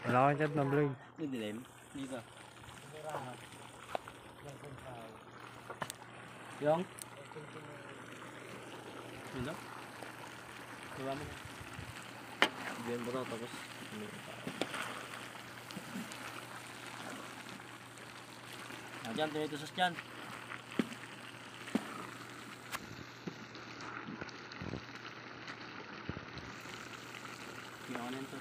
Wala kang chat na vlog. Hindi dilim. Dito. Yung? Ano? Diba mo? Diyan mo to tapos. Diyan, ito sa dyan. Ginawa na ito.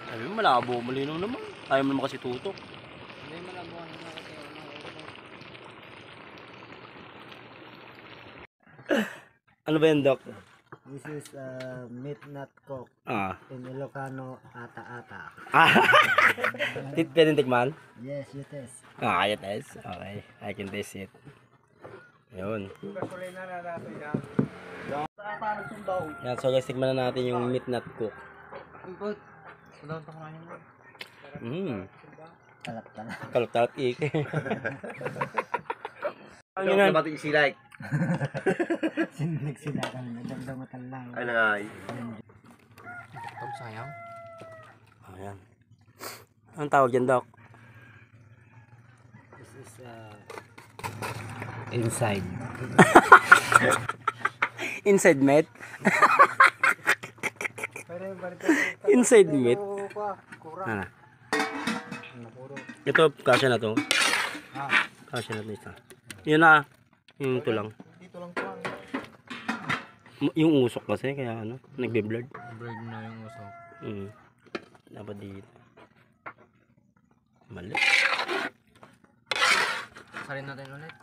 Sabi mo malabo, malinaw naman. Ayaw mo naman kasi tutok. Hindi malabo na kasi Ano ba yan, Doc? This is midnight coke. In Ilocano, ata-ata. Pwedeng tikman? Yes, you taste. Kaya test. Okay, I can taste it. Yun. Yan, so guys, tikman na natin yung midnight cook. Talap-talap. Kalap-talap ik. Ano yun? Dapat yung silay. Nagsilakan na. Damdamatan lang. Ay nangay. Tom, sayang. Ayan. Anong tawag dyan, Doc? This is Inside. Inside meat? Inside meat? Ano? Ito, kasya na to. Kasya na to isa. Yun na. Yung ito lang. dito lang tuwang. Yung usok kasi, kaya ano, nagbe-blurred. Blurred na yung usok. Dapat dito. Mali. Salin natin ulit.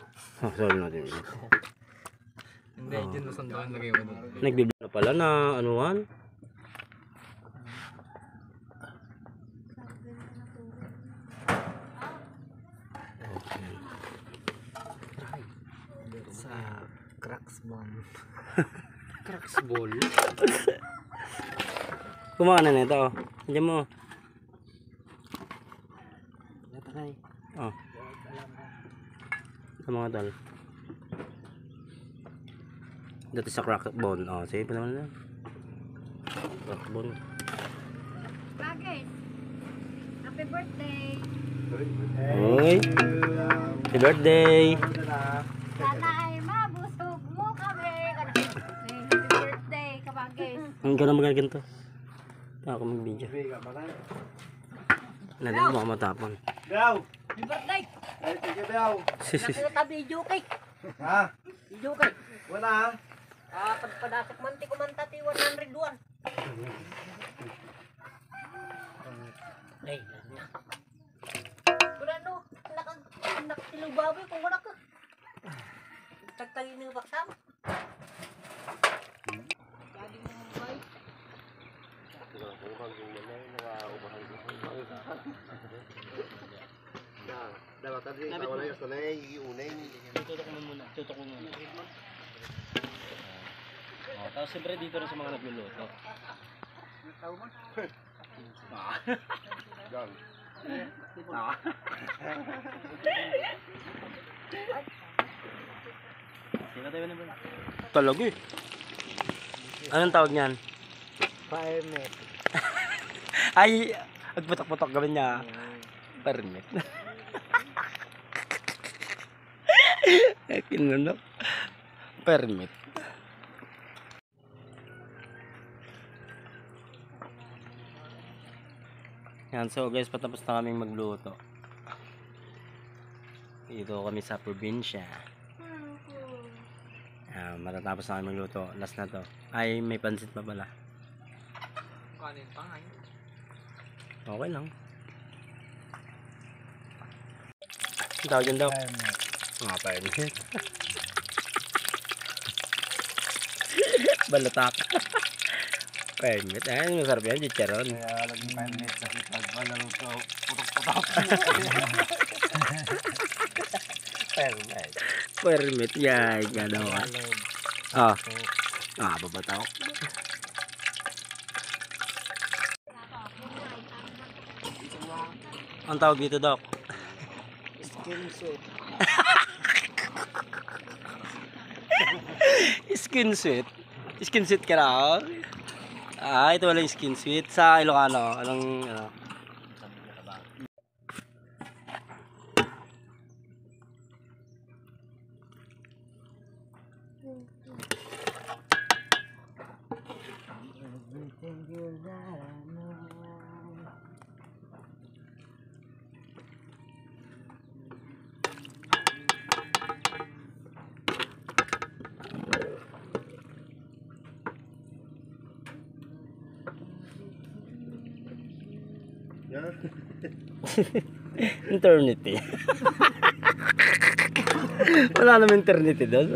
Oh, sorry natin ulit. Hindi, dyan nasundoan lagay ko doon. Nagbe-blurred na pala na anuhan. Sa cracks bomb. Cracks ball. Kumain na nito. Diyan mo. Natay. Oh. Sa mga tol. Dito sa crack bone. Oh, sige pa naman na. Crack bone. Bagay. Happy birthday. Hoy. Happy birthday. Sana ay mabusog mo kami. Happy birthday, kabagay. Ang gano'n magaganto. Ako mag-video. Natin mo matapon. Happy birthday. Nakita video kay. Ha? Video kay. Wala ha? Pagpadasok man ti kumanta ti 101. Ay. Wala no. Nakatilubaboy kung wala ka. Tagtagin ng baksam. Daddy mo bay. Dapat tadi wala yung sanay, iunay. Tutok mo muna. Tutok mo muna. Oh, tapos siyempre dito rin sa mga nagluluto. Gang. Talaga eh. Anong tawag niyan? Fire net. Ay, agputok-putok gawin niya. Permit. Kinunok. Permit. Yan, so guys, patapos na kaming magluto. Dito kami sa probinsya. Matatapos na kami magluto. Last na to. Ay, may pansit pa pala. Kanin pa nga yun. Okay lang. Ang tawag yan daw? Fire net. Mga permit. Balatak. Permit. Ay, masarap yan, chicharon. Kaya laging 5 minutes sa kitag. Malaro ko. Putok-putok. Permit. Permit, yan. Gano ka. Ah. Ah, babataw. Ang tawag dito, Doc? Skin sweet. Skin sweet. Skin sweet ka na, oh? Ah, ito wala yung skin sweet. Sa Ilocano, anong, ano? Everything you that I know. Eternity. Wala naman eternity doon.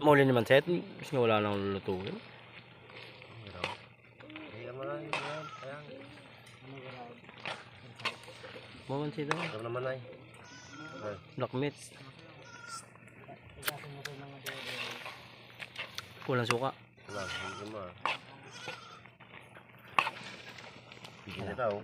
Mauli naman set, kasi wala nang lulutuin. Kaya mo lang. Ayan. Maman siya daw. Alam naman ay. Black meat. Kulang suka. Wala. Hindi naman. Bigyan na tao.